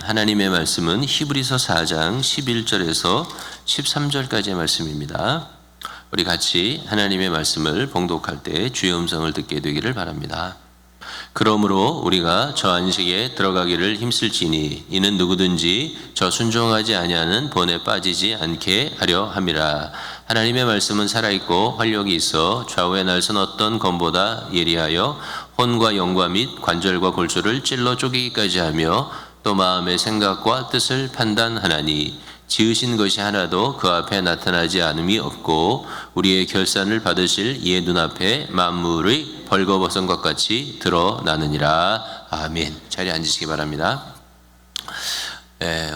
하나님의 말씀은 히브리서 4장 11절에서 13절까지의 말씀입니다. 우리 같이 하나님의 말씀을 봉독할 때 주의 음성을 듣게 되기를 바랍니다. 그러므로 우리가 저 안식에 들어가기를 힘쓸지니 이는 누구든지 저 순종하지 아니하는 본에 빠지지 않게 하려 함이라. 하나님의 말씀은 살아있고 활력이 있어 좌우에 날선 어떤 검보다 예리하여 혼과 영과 및 관절과 골수를 찔러 쪼개기까지 하며 또 마음의 생각과 뜻을 판단하나니 지으신 것이 하나도 그 앞에 나타나지 않음이 없고 우리의 결산을 받으실 이의 눈앞에 만물의 벌거벗은 것 같이 드러나느니라. 아멘. 자리에 앉으시기 바랍니다.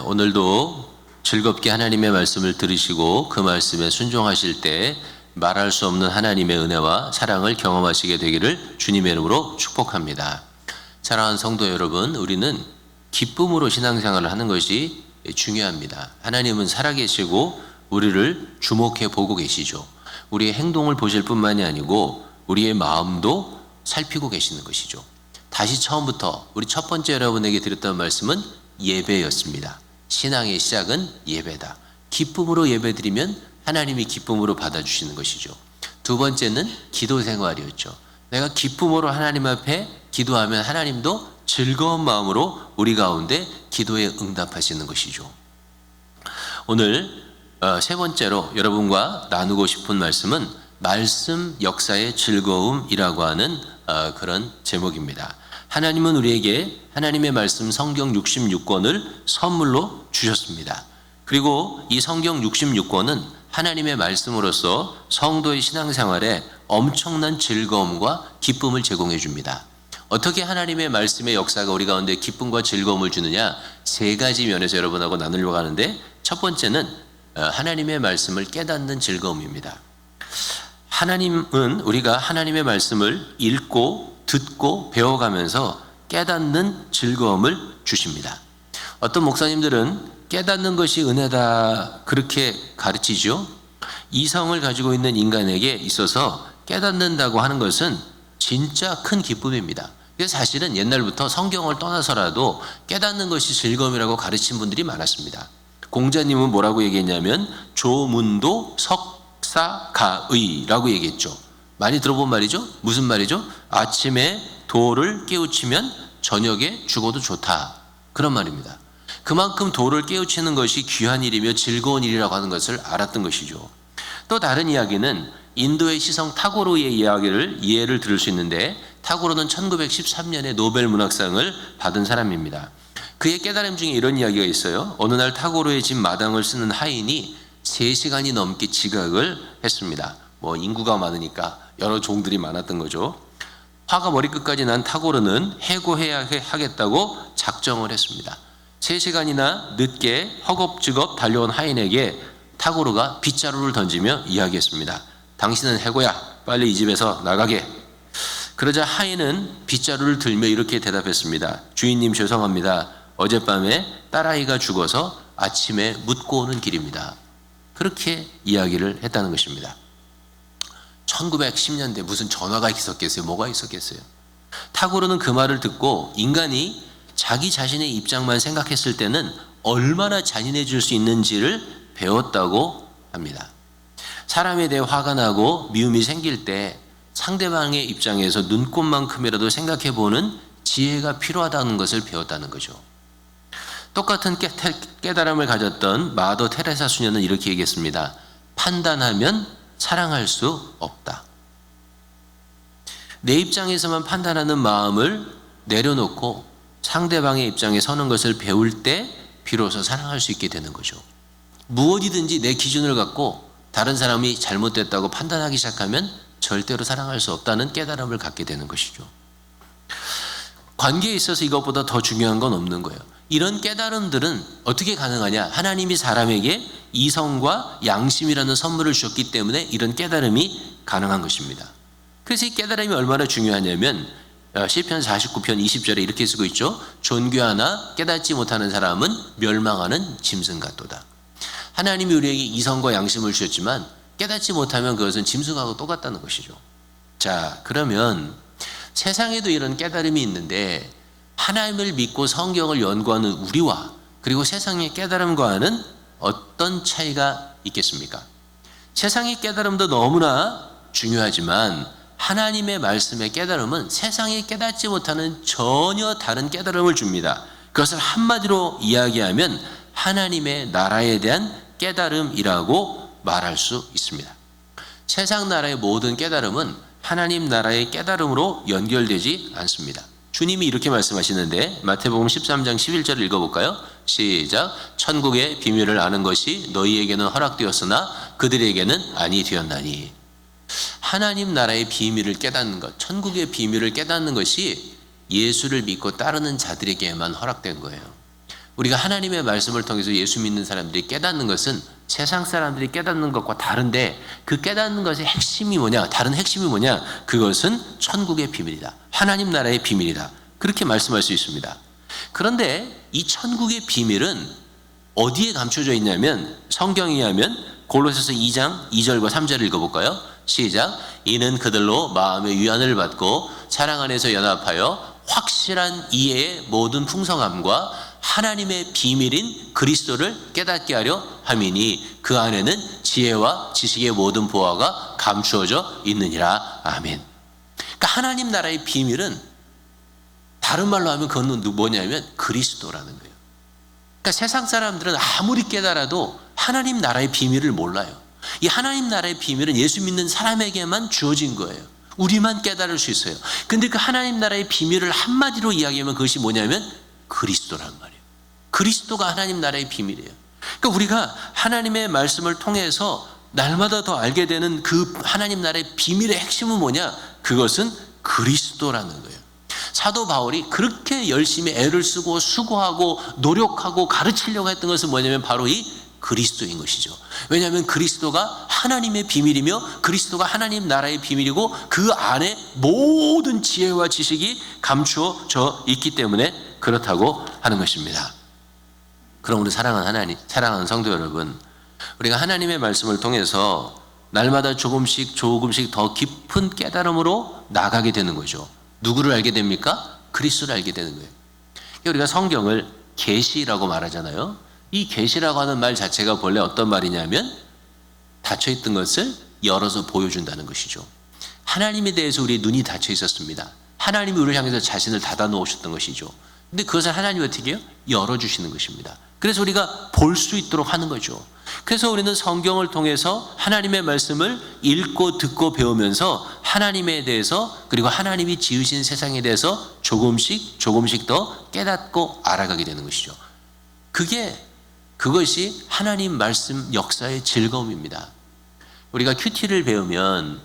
오늘도 즐겁게 하나님의 말씀을 들으시고 그 말씀에 순종하실 때 말할 수 없는 하나님의 은혜와 사랑을 경험하시게 되기를 주님의 이름으로 축복합니다. 사랑하는 성도 여러분, 우리는 기쁨으로 신앙생활을 하는 것이 중요합니다. 하나님은 살아계시고 우리를 주목해 보고 계시죠. 우리의 행동을 보실 뿐만이 아니고 우리의 마음도 살피고 계시는 것이죠. 다시 처음부터 우리 첫 번째 여러분에게 드렸던 말씀은 예배였습니다. 신앙의 시작은 예배다. 기쁨으로 예배드리면 하나님이 기쁨으로 받아주시는 것이죠. 두 번째는 기도 생활이었죠. 내가 기쁨으로 하나님 앞에 기도하면 하나님도 즐거운 마음으로 우리 가운데 기도에 응답하시는 것이죠. 오늘 세 번째로 여러분과 나누고 싶은 말씀은 말씀 역사의 즐거움이라고 하는 그런 제목입니다. 하나님은 우리에게 하나님의 말씀 성경 66권을 선물로 주셨습니다. 그리고 이 성경 66권은 하나님의 말씀으로서 성도의 신앙생활에 엄청난 즐거움과 기쁨을 제공해 줍니다. 어떻게 하나님의 말씀의 역사가 우리 가운데 기쁨과 즐거움을 주느냐, 세 가지 면에서 여러분하고 나누려고 하는데, 첫 번째는 하나님의 말씀을 깨닫는 즐거움입니다. 하나님은 우리가 하나님의 말씀을 읽고 듣고 배워가면서 깨닫는 즐거움을 주십니다. 어떤 목사님들은 깨닫는 것이 은혜다 그렇게 가르치죠. 이성을 가지고 있는 인간에게 있어서 깨닫는다고 하는 것은 진짜 큰 기쁨입니다. 그래서 사실은 옛날부터 성경을 떠나서라도 깨닫는 것이 즐거움이라고 가르친 분들이 많았습니다. 공자님은 뭐라고 얘기했냐면 조문도 석사가의라고 얘기했죠. 많이 들어본 말이죠. 무슨 말이죠? 아침에 도를 깨우치면 저녁에 죽어도 좋다, 그런 말입니다. 그만큼 도를 깨우치는 것이 귀한 일이며 즐거운 일이라고 하는 것을 알았던 것이죠. 또 다른 이야기는 인도의 시성 타고르의 이해를 들을 수 있는데, 타고르는 1913년에 노벨 문학상을 받은 사람입니다. 그의 깨달음 중에 이런 이야기가 있어요. 어느 날 타고르의 집 마당을 쓰는 하인이 3시간이 넘게 지각을 했습니다. 인구가 많으니까 여러 종들이 많았던 거죠. 화가 머리끝까지 난 타고르는 해고해야 하겠다고 작정을 했습니다. 3시간이나 늦게 허겁지겁 달려온 하인에게 타고르가 빗자루를 던지며 이야기했습니다. 당신은 해고야. 빨리 이 집에서 나가게. 그러자 하인은 빗자루를 들며 이렇게 대답했습니다. 주인님, 죄송합니다. 어젯밤에 딸아이가 죽어서 아침에 묻고 오는 길입니다. 그렇게 이야기를 했다는 것입니다. 1910년대 무슨 전화가 있었겠어요? 뭐가 있었겠어요? 타고르는 그 말을 듣고 인간이 자기 자신의 입장만 생각했을 때는 얼마나 잔인해질 수 있는지를 배웠다고 합니다. 사람에 대해 화가 나고 미움이 생길 때 상대방의 입장에서 눈꼽만큼이라도 생각해보는 지혜가 필요하다는 것을 배웠다는 거죠. 똑같은 깨달음을 가졌던 마더 테레사 수녀는 이렇게 얘기했습니다. 판단하면 사랑할 수 없다. 내 입장에서만 판단하는 마음을 내려놓고 상대방의 입장에 서는 것을 배울 때 비로소 사랑할 수 있게 되는 거죠. 무엇이든지 내 기준을 갖고 다른 사람이 잘못됐다고 판단하기 시작하면 절대로 사랑할 수 없다는 깨달음을 갖게 되는 것이죠. 관계에 있어서 이것보다 더 중요한 건 없는 거예요. 이런 깨달음들은 어떻게 가능하냐? 하나님이 사람에게 이성과 양심이라는 선물을 주셨기 때문에 이런 깨달음이 가능한 것입니다. 그래서 이 깨달음이 얼마나 중요하냐면 시편 49편 20절에 이렇게 쓰고 있죠. 존귀하나 깨닫지 못하는 사람은 멸망하는 짐승 같도다. 하나님이 우리에게 이성과 양심을 주셨지만 깨닫지 못하면 그것은 짐승하고 똑같다는 것이죠. 자, 그러면 세상에도 이런 깨달음이 있는데 하나님을 믿고 성경을 연구하는 우리와 그리고 세상의 깨달음과는 어떤 차이가 있겠습니까? 세상의 깨달음도 너무나 중요하지만 하나님의 말씀의 깨달음은 세상이 깨닫지 못하는 전혀 다른 깨달음을 줍니다. 그것을 한마디로 이야기하면 하나님의 나라에 대한 깨달음이라고 말할 수 있습니다. 세상 나라의 모든 깨달음은 하나님 나라의 깨달음으로 연결되지 않습니다. 주님이 이렇게 말씀하시는데 마태복음 13장 11절을 읽어볼까요? 시작. 천국의 비밀을 아는 것이 너희에게는 허락되었으나 그들에게는 아니 되었나니. 하나님 나라의 비밀을 깨닫는 것, 천국의 비밀을 깨닫는 것이 예수를 믿고 따르는 자들에게만 허락된 거예요. 우리가 하나님의 말씀을 통해서 예수 믿는 사람들이 깨닫는 것은 세상 사람들이 깨닫는 것과 다른데, 그 깨닫는 것의 핵심이 뭐냐, 다른 핵심이 뭐냐, 그것은 천국의 비밀이다, 하나님 나라의 비밀이다, 그렇게 말씀할 수 있습니다. 그런데 이 천국의 비밀은 어디에 감춰져 있냐면, 성경에 의하면 골로새서 2장 2절과 3절을 읽어볼까요? 시작. 이는 그들로 마음의 위안을 받고 사랑 안에서 연합하여 확실한 이해의 모든 풍성함과 하나님의 비밀인 그리스도를 깨닫게 하려 함이니 그 안에는 지혜와 지식의 모든 보화가 감추어져 있느니라. 아멘. 그러니까 하나님 나라의 비밀은 다른 말로 하면 그건 뭐냐면 그리스도라는 거예요. 그러니까 세상 사람들은 아무리 깨달아도 하나님 나라의 비밀을 몰라요. 이 하나님 나라의 비밀은 예수 믿는 사람에게만 주어진 거예요. 우리만 깨달을 수 있어요. 근데 그 하나님 나라의 비밀을 한마디로 이야기하면 그것이 뭐냐면 그리스도란 말이에요. 그리스도가 하나님 나라의 비밀이에요. 그러니까 우리가 하나님의 말씀을 통해서 날마다 더 알게 되는 그 하나님 나라의 비밀의 핵심은 뭐냐? 그것은 그리스도라는 거예요. 사도 바울이 그렇게 열심히 애를 쓰고 수고하고 노력하고 가르치려고 했던 것은 뭐냐면 바로 이 그리스도인 것이죠. 왜냐하면 그리스도가 하나님의 비밀이며 그리스도가 하나님 나라의 비밀이고 그 안에 모든 지혜와 지식이 감추어져 있기 때문에 그렇다고 하는 것입니다. 그럼 우리 사랑하는 하나님, 사랑하는 성도 여러분, 우리가 하나님의 말씀을 통해서 날마다 조금씩 더 깊은 깨달음으로 나가게 되는 거죠. 누구를 알게 됩니까? 그리스도를 알게 되는 거예요. 우리가 성경을 계시라고 말하잖아요. 이 계시라고 하는 말 자체가 본래 어떤 말이냐면 닫혀있던 것을 열어서 보여준다는 것이죠. 하나님에 대해서 우리의 눈이 닫혀 있었습니다. 하나님이 우리를 향해서 자신을 닫아 놓으셨던 것이죠. 근데 그것을 하나님이 어떻게 해요? 열어주시는 것입니다. 그래서 우리가 볼 수 있도록 하는 거죠. 그래서 우리는 성경을 통해서 하나님의 말씀을 읽고 듣고 배우면서 하나님에 대해서, 그리고 하나님이 지으신 세상에 대해서 조금씩 더 깨닫고 알아가게 되는 것이죠. 그것이 하나님 말씀 역사의 즐거움입니다. 우리가 큐티를 배우면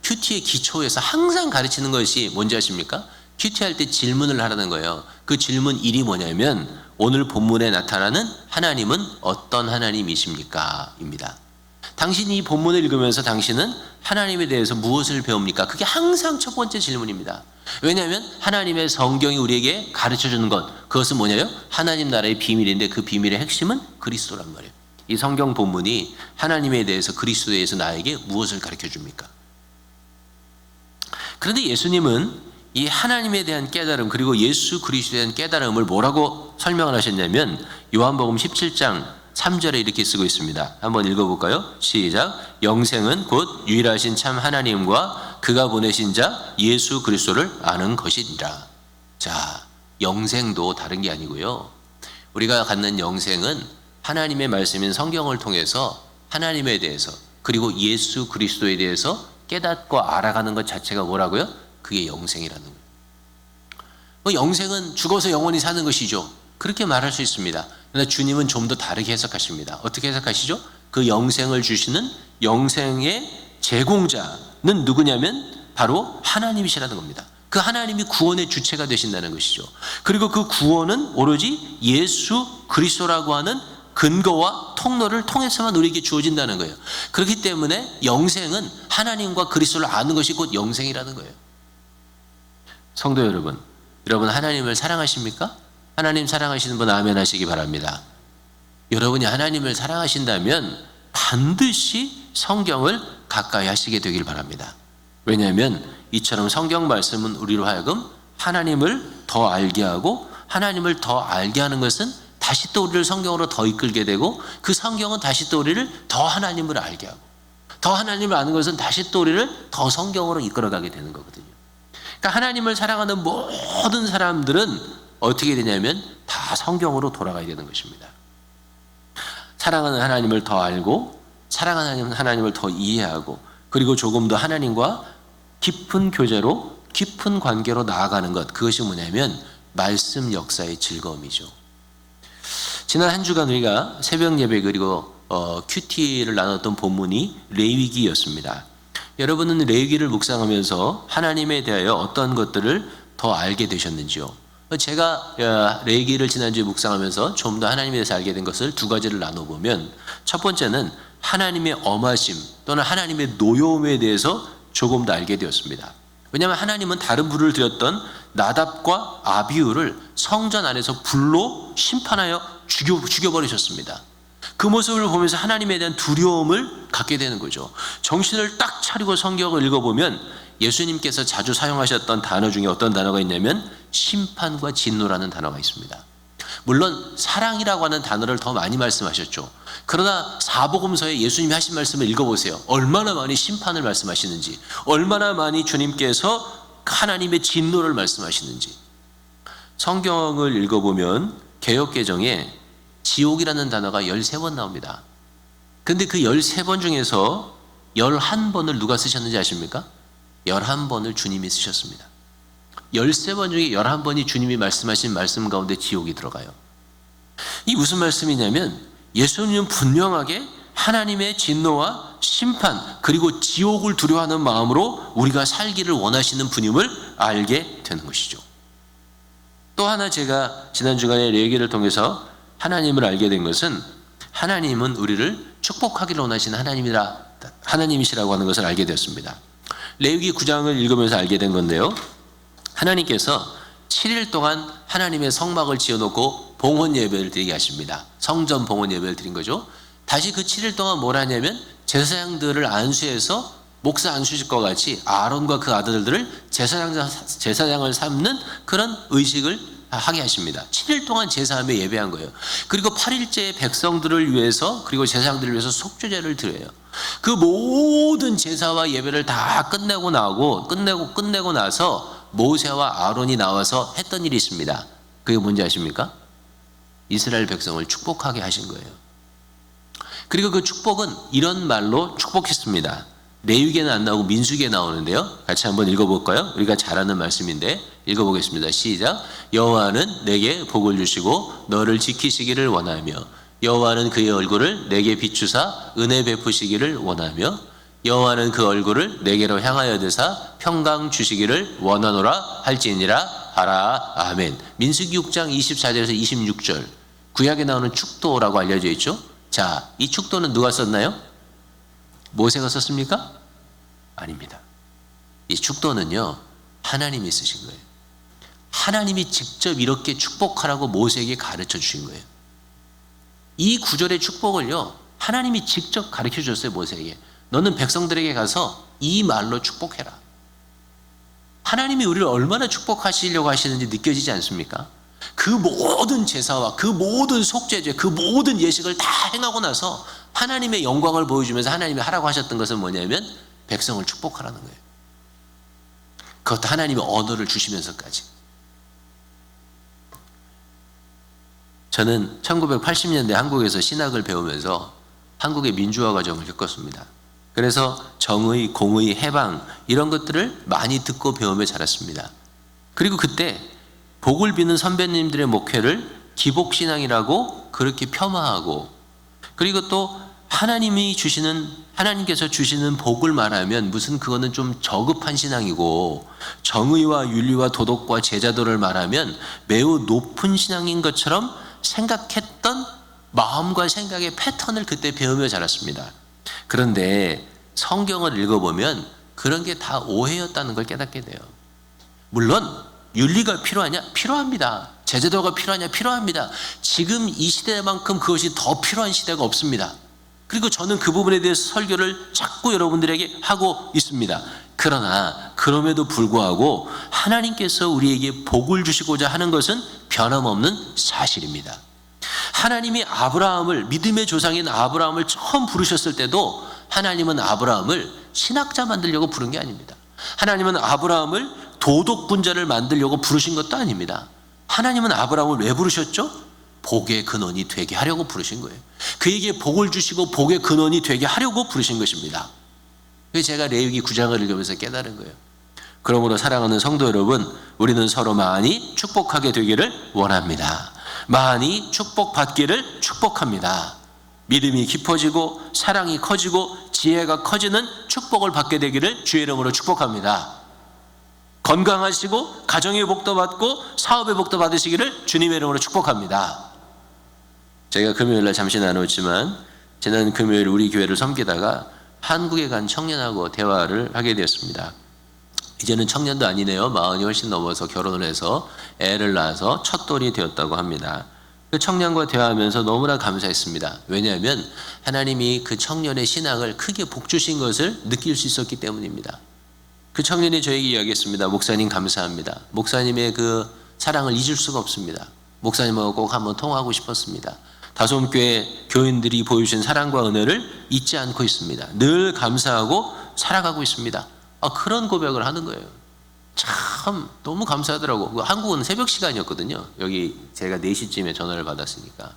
큐티의 기초에서 항상 가르치는 것이 뭔지 아십니까? 큐티할 때 질문을 하라는 거예요. 그 질문 1이 뭐냐면 오늘 본문에 나타나는 하나님은 어떤 하나님이십니까? 입니다. 당신이 이 본문을 읽으면서 당신은 하나님에 대해서 무엇을 배웁니까? 그게 항상 첫 번째 질문입니다. 왜냐하면 하나님의 성경이 우리에게 가르쳐주는 것, 그것은 뭐냐요? 하나님 나라의 비밀인데 그 비밀의 핵심은 그리스도란 말이에요. 이 성경 본문이 하나님에 대해서, 그리스도에 대해서 나에게 무엇을 가르쳐줍니까? 그런데 예수님은 이 하나님에 대한 깨달음, 그리고 예수 그리스도에 대한 깨달음을 뭐라고 설명을 하셨냐면 요한복음 17장 3절에 이렇게 쓰고 있습니다. 한번 읽어볼까요? 시작. 영생은 곧 유일하신 참 하나님과 그가 보내신 자 예수 그리스도를 아는 것이니라. 자, 영생도 다른 게 아니고요. 우리가 갖는 영생은 하나님의 말씀인 성경을 통해서 하나님에 대해서, 그리고 예수 그리스도에 대해서 깨닫고 알아가는 것 자체가 뭐라고요? 그게 영생이라는 거예요. 영생은 죽어서 영원히 사는 것이죠. 그렇게 말할 수 있습니다. 그러나 주님은 좀 더 다르게 해석하십니다. 어떻게 해석하시죠? 그 영생을 주시는 영생의 제공자는 누구냐면 바로 하나님이시라는 겁니다. 그 하나님이 구원의 주체가 되신다는 것이죠. 그리고 그 구원은 오로지 예수 그리스도라고 하는 근거와 통로를 통해서만 우리에게 주어진다는 거예요. 그렇기 때문에 영생은 하나님과 그리스도를 아는 것이 곧 영생이라는 거예요. 성도 여러분, 여러분 하나님을 사랑하십니까? 하나님 사랑하시는 분 아멘 하시기 바랍니다. 여러분이 하나님을 사랑하신다면 반드시 성경을 가까이 하시게 되길 바랍니다. 왜냐하면 이처럼 성경 말씀은 우리로 하여금 하나님을 더 알게 하고 하나님을 더 알게 하는 것은 다시 또 우리를 성경으로 더 이끌게 되고, 그 성경은 다시 또 우리를 더 하나님을 알게 하고, 더 하나님을 아는 것은 다시 또 우리를 더 성경으로 이끌어가게 되는 거거든요. 그러니까 하나님을 사랑하는 모든 사람들은 어떻게 되냐면 다 성경으로 돌아가야 되는 것입니다. 사랑하는 하나님을 더 알고, 사랑하는 하나님을 더 이해하고, 그리고 조금 더 하나님과 깊은 교제로, 깊은 관계로 나아가는 것, 그것이 뭐냐면 말씀 역사의 즐거움이죠. 지난 한 주간 우리가 새벽 예배 그리고 큐티를 나눴던 본문이 레위기였습니다. 여러분은 레위기를 묵상하면서 하나님에 대하여 어떤 것들을 더 알게 되셨는지요? 제가 레위기를 지난주에 묵상하면서 좀 더 하나님에 대해서 알게 된 것을 두 가지를 나눠보면, 첫 번째는 하나님의 엄하심 또는 하나님의 노여움에 대해서 조금 더 알게 되었습니다. 왜냐하면 하나님은 다른 불을 들였던 나답과 아비후를 성전 안에서 불로 심판하여 죽여버리셨습니다. 그 모습을 보면서 하나님에 대한 두려움을 갖게 되는 거죠. 정신을 딱 차리고 성경을 읽어보면 예수님께서 자주 사용하셨던 단어 중에 어떤 단어가 있냐면 심판과 진노라는 단어가 있습니다. 물론 사랑이라고 하는 단어를 더 많이 말씀하셨죠. 그러나 사복음서에 예수님이 하신 말씀을 읽어보세요. 얼마나 많이 심판을 말씀하시는지, 얼마나 많이 주님께서 하나님의 진노를 말씀하시는지. 성경을 읽어보면 개역개정에 지옥이라는 단어가 13번 나옵니다. 근데 그 13번 중에서 11번을 누가 쓰셨는지 아십니까? 11번을 주님이 쓰셨습니다. 13번 중에 11번이 주님이 말씀하신 말씀 가운데 지옥이 들어가요. 이 무슨 말씀이냐면 예수님은 분명하게 하나님의 진노와 심판 그리고 지옥을 두려워하는 마음으로 우리가 살기를 원하시는 분임을 알게 되는 것이죠. 또 하나 제가 지난 주간에 레위기를 통해서 하나님을 알게 된 것은 하나님은 우리를 축복하기를 원하시는 하나님이시라고 하는 것을 알게 되었습니다. 레위기 9장을 읽으면서 알게 된 건데요. 하나님께서 7일 동안 하나님의 성막을 지어놓고 봉헌 예배를 드리게 하십니다. 성전 봉헌 예배를 드린 거죠. 다시 그 7일 동안 뭘 하냐면 제사장들을 안수해서 목사 안수실 것 같이 아론과 그 아들들을 제사장을 삼는 그런 의식을 하게 하십니다. 7일 동안 제사하며 예배한 거예요. 그리고 8일째 백성들을 위해서 그리고 제사장들을 위해서 속죄제를 드려요. 그 모든 제사와 예배를 다 끝내고 나서 모세와 아론이 나와서 했던 일이 있습니다. 그게 뭔지 아십니까? 이스라엘 백성을 축복하게 하신 거예요. 그리고 그 축복은 이런 말로 축복했습니다. 레위기에는 안 나오고 민수기에 나오는데요. 같이 한번 읽어볼까요? 우리가 잘 아는 말씀인데 읽어보겠습니다. 시작. 여호와는 내게 복을 주시고 너를 지키시기를 원하며 여호와는 그의 얼굴을 내게 비추사 은혜 베푸시기를 원하며 여호와는 그 얼굴을 내게로 향하여 드사 평강 주시기를 원하노라 할지니라 하라. 아멘. 민수기 6장 24절에서 26절 구약에 나오는 축도라고 알려져 있죠. 자, 이 축도는 누가 썼나요? 모세가 썼습니까? 아닙니다. 이 축도는요 하나님이 쓰신 거예요. 하나님이 직접 이렇게 축복하라고 모세에게 가르쳐 주신 거예요. 이 구절의 축복을요 하나님이 직접 가르쳐 줬어요. 모세에게 너는 백성들에게 가서 이 말로 축복해라. 하나님이 우리를 얼마나 축복하시려고 하시는지 느껴지지 않습니까? 그 모든 제사와 그 모든 속죄제, 그 모든 예식을 다 행하고 나서 하나님의 영광을 보여주면서 하나님이 하라고 하셨던 것은 뭐냐면 백성을 축복하라는 거예요. 그것도 하나님의 언어를 주시면서까지. 저는 1980년대 한국에서 신학을 배우면서 한국의 민주화 과정을 겪었습니다. 그래서 정의, 공의, 해방 이런 것들을 많이 듣고 배우며 자랐습니다. 그리고 그때 복을 비는 선배님들의 목회를 기복신앙이라고 그렇게 폄하하고, 그리고 또 하나님께서 주시는 복을 말하면 무슨 그거는 좀 저급한 신앙이고, 정의와 윤리와 도덕과 제자도를 말하면 매우 높은 신앙인 것처럼 생각했던 마음과 생각의 패턴을 그때 배우며 자랐습니다. 그런데 성경을 읽어보면 그런 게 다 오해였다는 걸 깨닫게 돼요. 물론 윤리가 필요하냐? 필요합니다. 제자도가 필요하냐? 필요합니다. 지금 이 시대만큼 그것이 더 필요한 시대가 없습니다. 그리고 저는 그 부분에 대해서 설교를 자꾸 여러분들에게 하고 있습니다. 그러나 그럼에도 불구하고 하나님께서 우리에게 복을 주시고자 하는 것은 변함없는 사실입니다. 하나님이 아브라함을, 믿음의 조상인 아브라함을 처음 부르셨을 때도 하나님은 아브라함을 신학자 만들려고 부른 게 아닙니다. 하나님은 아브라함을 도덕군자를 만들려고 부르신 것도 아닙니다. 하나님은 아브라함을 왜 부르셨죠? 복의 근원이 되게 하려고 부르신 거예요. 그에게 복을 주시고 복의 근원이 되게 하려고 부르신 것입니다. 그래서 제가 레위기 9장을 읽으면서 깨달은 거예요. 그러므로 사랑하는 성도 여러분, 우리는 서로 많이 축복하게 되기를 원합니다. 많이 축복받기를 축복합니다. 믿음이 깊어지고 사랑이 커지고 지혜가 커지는 축복을 받게 되기를 주의 이름으로 축복합니다. 건강하시고 가정의 복도 받고 사업의 복도 받으시기를 주님의 이름으로 축복합니다. 제가 금요일날 잠시 나눴지만 지난 금요일 우리 교회를 섬기다가 한국에 간 청년하고 대화를 하게 되었습니다. 이제는 청년도 아니네요. 40이 훨씬 넘어서 결혼을 해서 애를 낳아서 첫돌이 되었다고 합니다. 그 청년과 대화하면서 너무나 감사했습니다. 왜냐하면 하나님이 그 청년의 신앙을 크게 복주신 것을 느낄 수 있었기 때문입니다. 그 청년이 저에게 이야기했습니다. 목사님 감사합니다. 목사님의 그 사랑을 잊을 수가 없습니다. 목사님하고 꼭 한번 통화하고 싶었습니다. 다솜교회 교인들이 보여주신 사랑과 은혜를 잊지 않고 있습니다. 늘 감사하고 살아가고 있습니다. 그런 고백을 하는 거예요. 참 너무 감사하더라고. 한국은 새벽 시간이었거든요. 여기 제가 4시쯤에 전화를 받았으니까.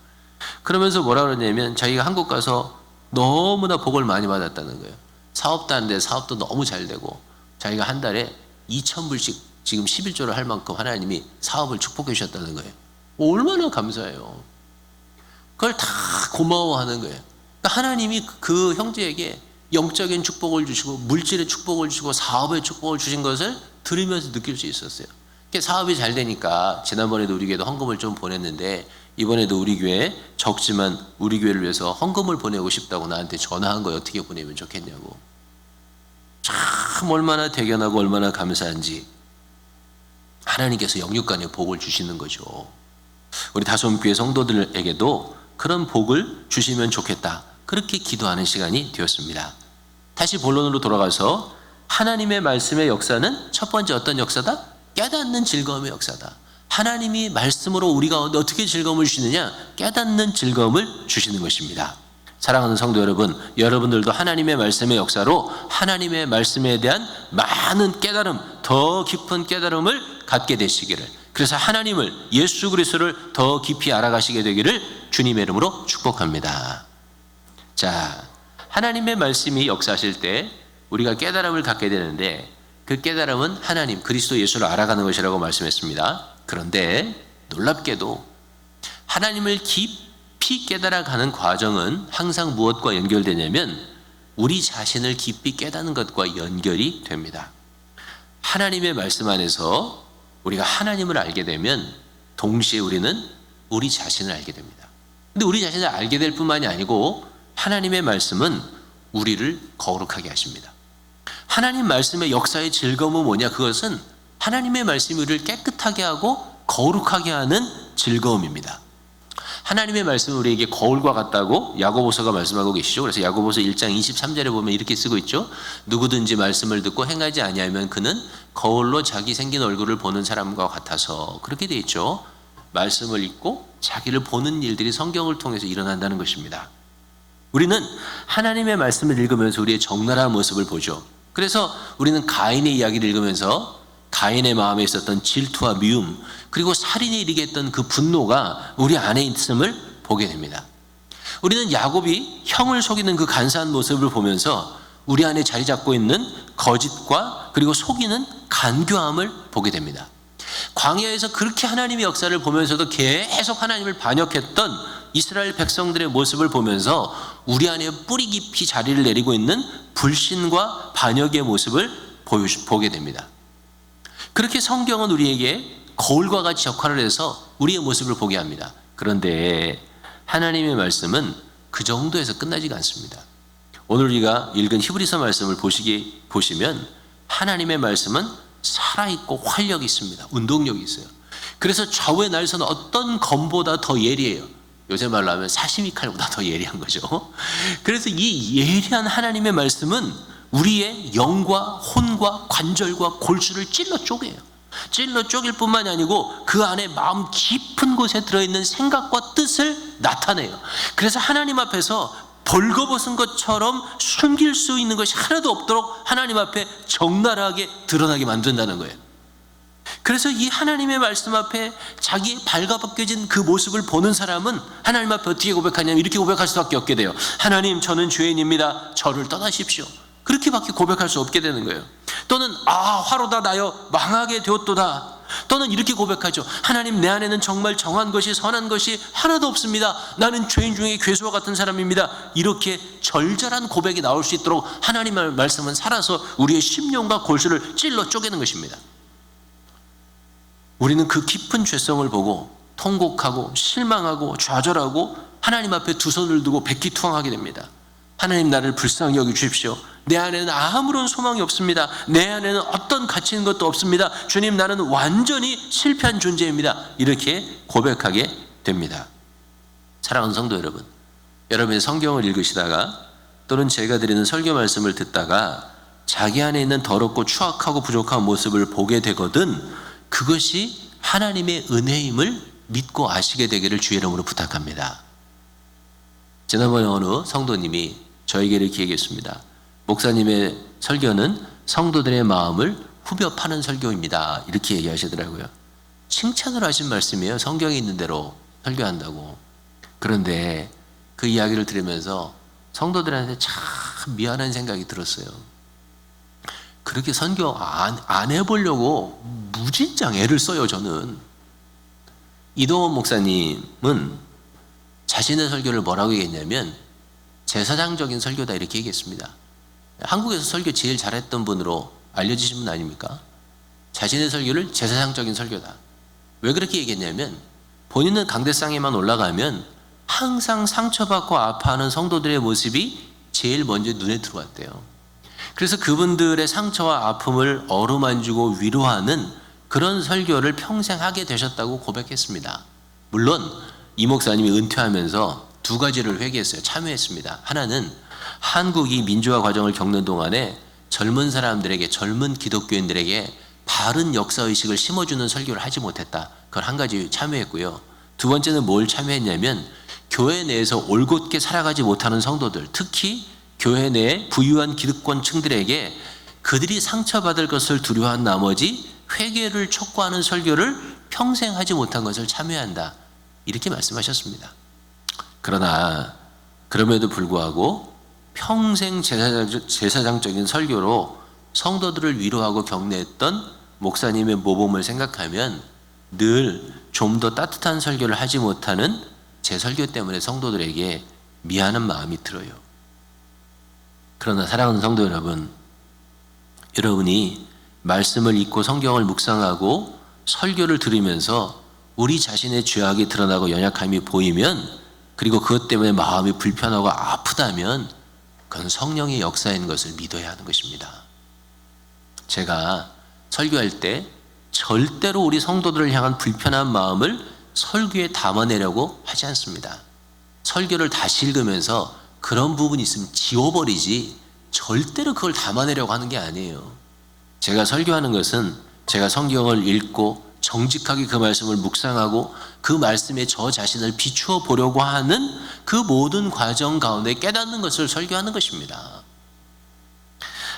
그러면서 뭐라 그러냐면 자기가 한국 가서 너무나 복을 많이 받았다는 거예요. 사업도 하는데 사업도 너무 잘 되고 자기가 한 달에 2,000불씩 지금 11조를 할 만큼 하나님이 사업을 축복해 주셨다는 거예요. 얼마나 감사해요. 그걸 다 고마워하는 거예요. 그러니까 하나님이 그 형제에게 영적인 축복을 주시고 물질의 축복을 주시고 사업의 축복을 주신 것을 들으면서 느낄 수 있었어요. 사업이 잘 되니까 지난번에도 우리 교회도 헌금을 좀 보냈는데 이번에도 우리 교회 적지만 우리 교회를 위해서 헌금을 보내고 싶다고 나한테 전화한 거예요. 어떻게 보내면 좋겠냐고. 참 얼마나 대견하고 얼마나 감사한지 하나님께서 영육간에 복을 주시는 거죠. 우리 다솜교회 성도들에게도 그런 복을 주시면 좋겠다. 그렇게 기도하는 시간이 되었습니다. 다시 본론으로 돌아가서 하나님의 말씀의 역사는 첫 번째 어떤 역사다? 깨닫는 즐거움의 역사다. 하나님이 말씀으로 우리 가운데 어떻게 즐거움을 주시느냐? 깨닫는 즐거움을 주시는 것입니다. 사랑하는 성도 여러분, 여러분들도 하나님의 말씀의 역사로 하나님의 말씀에 대한 많은 깨달음, 더 깊은 깨달음을 갖게 되시기를, 그래서 하나님을, 예수 그리스도를 더 깊이 알아가시게 되기를 주님의 이름으로 축복합니다. 자, 하나님의 말씀이 역사하실 때 우리가 깨달음을 갖게 되는데 그 깨달음은 하나님, 그리스도 예수를 알아가는 것이라고 말씀했습니다. 그런데 놀랍게도 하나님을 깊이 깨달아가는 과정은 항상 무엇과 연결되냐면 우리 자신을 깊이 깨닫는 것과 연결이 됩니다. 하나님의 말씀 안에서 우리가 하나님을 알게 되면 동시에 우리는 우리 자신을 알게 됩니다. 근데 우리 자신을 알게 될 뿐만이 아니고 하나님의 말씀은 우리를 거룩하게 하십니다. 하나님 말씀의 역사의 즐거움은 뭐냐? 그것은 하나님의 말씀이 우리를 깨끗하게 하고 거룩하게 하는 즐거움입니다. 하나님의 말씀은 우리에게 거울과 같다고 야고보서가 말씀하고 계시죠. 그래서 야고보서 1장 23절에 보면 이렇게 쓰고 있죠. 누구든지 말씀을 듣고 행하지 아니하면 그는 거울로 자기 생긴 얼굴을 보는 사람과 같아서, 그렇게 돼 있죠. 말씀을 읽고 자기를 보는 일들이 성경을 통해서 일어난다는 것입니다. 우리는 하나님의 말씀을 읽으면서 우리의 적나라한 모습을 보죠. 그래서 우리는 가인의 이야기를 읽으면서 가인의 마음에 있었던 질투와 미움, 그리고 살인에 이르게 했던 그 분노가 우리 안에 있음을 보게 됩니다. 우리는 야곱이 형을 속이는 그 간사한 모습을 보면서 우리 안에 자리 잡고 있는 거짓과 그리고 속이는 간교함을 보게 됩니다. 광야에서 그렇게 하나님의 역사를 보면서도 계속 하나님을 반역했던 이스라엘 백성들의 모습을 보면서 우리 안에 뿌리 깊이 자리를 내리고 있는 불신과 반역의 모습을 보게 됩니다. 그렇게 성경은 우리에게 거울과 같이 역할을 해서 우리의 모습을 보게 합니다. 그런데 하나님의 말씀은 그 정도에서 끝나지가 않습니다. 오늘 우리가 읽은 히브리서 말씀을 보시면 하나님의 말씀은 살아있고 활력이 있습니다. 운동력이 있어요. 그래서 좌우의 날선 어떤 검보다 더 예리해요. 요새 말로 하면 사시미 칼보다 더 예리한 거죠. 그래서 이 예리한 하나님의 말씀은 우리의 영과 혼과 관절과 골수를 찔러 쪼개요. 찔러 쪼갤 뿐만이 아니고 그 안에 마음 깊은 곳에 들어있는 생각과 뜻을 나타내요. 그래서 하나님 앞에서 벌거벗은 것처럼 숨길 수 있는 것이 하나도 없도록 하나님 앞에 적나라하게 드러나게 만든다는 거예요. 그래서 이 하나님의 말씀 앞에 자기의 발가벗겨진 그 모습을 보는 사람은 하나님 앞에 어떻게 고백하냐면 이렇게 고백할 수밖에 없게 돼요. 하나님, 저는 죄인입니다. 저를 떠나십시오. 그렇게밖에 고백할 수 없게 되는 거예요. 또는 화로다 나여 망하게 되었도다. 또는 이렇게 고백하죠. 하나님, 내 안에는 정말 정한 것이 선한 것이 하나도 없습니다. 나는 죄인 중에 괴수와 같은 사람입니다. 이렇게 절절한 고백이 나올 수 있도록 하나님의 말씀은 살아서 우리의 심령과 골수를 찔러 쪼개는 것입니다. 우리는 그 깊은 죄성을 보고 통곡하고 실망하고 좌절하고 하나님 앞에 두 손을 두고 백기투항하게 됩니다. 하나님, 나를 불쌍히 여겨주십시오. 내 안에는 아무런 소망이 없습니다. 내 안에는 어떤 가치 있는 것도 없습니다. 주님, 나는 완전히 실패한 존재입니다. 이렇게 고백하게 됩니다. 사랑하는 성도 여러분, 여러분이 성경을 읽으시다가 또는 제가 드리는 설교 말씀을 듣다가 자기 안에 있는 더럽고 추악하고 부족한 모습을 보게 되거든 그것이 하나님의 은혜임을 믿고 아시게 되기를 주의 이름으로 부탁합니다. 지난번에 어느 성도님이 저에게 이렇게 얘기했습니다. 목사님의 설교는 성도들의 마음을 후벼 파는 설교입니다. 이렇게 얘기하시더라고요. 칭찬을 하신 말씀이에요. 성경에 있는 대로 설교한다고. 그런데 그 이야기를 들으면서 성도들한테 참 미안한 생각이 들었어요. 그렇게 선교 안 해보려고 무진장 애를 써요. 저는. 이동원 목사님은 자신의 설교를 뭐라고 얘기했냐면 제사장적인 설교다 이렇게 얘기했습니다. 한국에서 설교 제일 잘했던 분으로 알려지신 분 아닙니까? 자신의 설교를 제사장적인 설교다. 왜 그렇게 얘기했냐면 본인은 강대상에만 올라가면 항상 상처받고 아파하는 성도들의 모습이 제일 먼저 눈에 들어왔대요. 그래서 그분들의 상처와 아픔을 어루만지고 위로하는 그런 설교를 평생 하게 되셨다고 고백했습니다. 물론 이 목사님이 은퇴하면서 두 가지를 회개했어요. 참여했습니다. 하나는 한국이 민주화 과정을 겪는 동안에 젊은 사람들에게, 젊은 기독교인들에게 바른 역사의식을 심어주는 설교를 하지 못했다. 그걸 한 가지 참여했고요. 두 번째는 뭘 참여했냐면 교회 내에서 올곧게 살아가지 못하는 성도들, 특히 교회 내에 부유한 기득권층들에게 그들이 상처받을 것을 두려워한 나머지 회개를 촉구하는 설교를 평생 하지 못한 것을 참여한다. 이렇게 말씀하셨습니다. 그러나 그럼에도 불구하고 평생 제사장적인 설교로 성도들을 위로하고 격려했던 목사님의 모범을 생각하면 늘 좀 더 따뜻한 설교를 하지 못하는 제 설교 때문에 성도들에게 미안한 마음이 들어요. 그러나 사랑하는 성도 여러분, 여러분이 말씀을 읽고 성경을 묵상하고 설교를 들으면서 우리 자신의 죄악이 드러나고 연약함이 보이면, 그리고 그것 때문에 마음이 불편하고 아프다면 그건 성령의 역사인 것을 믿어야 하는 것입니다. 제가 설교할 때 절대로 우리 성도들을 향한 불편한 마음을 설교에 담아내려고 하지 않습니다. 설교를 다시 읽으면서 그런 부분이 있으면 지워버리지 절대로 그걸 담아내려고 하는 게 아니에요. 제가 설교하는 것은 제가 성경을 읽고 정직하게 그 말씀을 묵상하고 그 말씀에 저 자신을 비추어 보려고 하는 그 모든 과정 가운데 깨닫는 것을 설교하는 것입니다.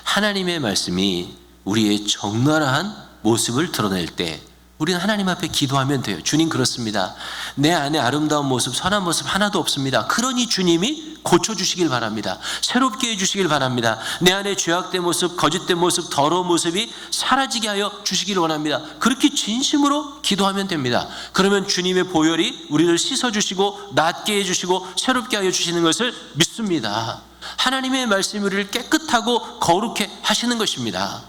하나님의 말씀이 우리의 적나라한 모습을 드러낼 때 우리는 하나님 앞에 기도하면 돼요. 주님, 그렇습니다. 내 안에 아름다운 모습, 선한 모습 하나도 없습니다. 그러니 주님이 고쳐주시길 바랍니다. 새롭게 해주시길 바랍니다. 내 안에 죄악된 모습, 거짓된 모습, 더러운 모습이 사라지게 하여 주시기를 원합니다. 그렇게 진심으로 기도하면 됩니다. 그러면 주님의 보혈이 우리를 씻어주시고 낫게 해주시고 새롭게 하여 주시는 것을 믿습니다. 하나님의 말씀이 우리를 깨끗하고 거룩해 하시는 것입니다.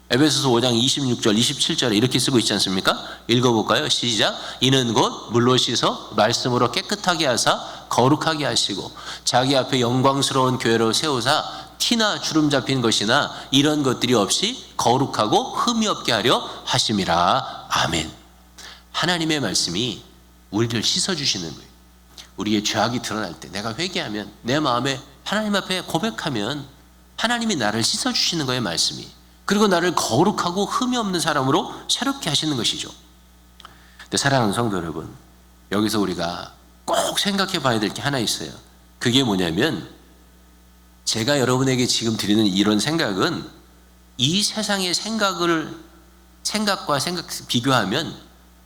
에베소서 5장 26절 27절에 이렇게 쓰고 있지 않습니까? 읽어볼까요? 시작. 이는 곧 물로 씻어 말씀으로 깨끗하게 하사 거룩하게 하시고 자기 앞에 영광스러운 교회로 세우사 티나 주름 잡힌 것이나 이런 것들이 없이 거룩하고 흠이 없게 하려 하심이라. 아멘. 하나님의 말씀이 우리를 씻어주시는 거예요. 우리의 죄악이 드러날 때 내가 회개하면, 내 마음에 하나님 앞에 고백하면 하나님이 나를 씻어주시는 거예요. 말씀이. 그리고 나를 거룩하고 흠이 없는 사람으로 새롭게 하시는 것이죠. 근데 사랑하는 성도 여러분, 여기서 우리가 꼭 생각해 봐야 될 게 하나 있어요. 그게 뭐냐면 제가 여러분에게 지금 드리는 이런 생각은 이 세상의 생각과 비교하면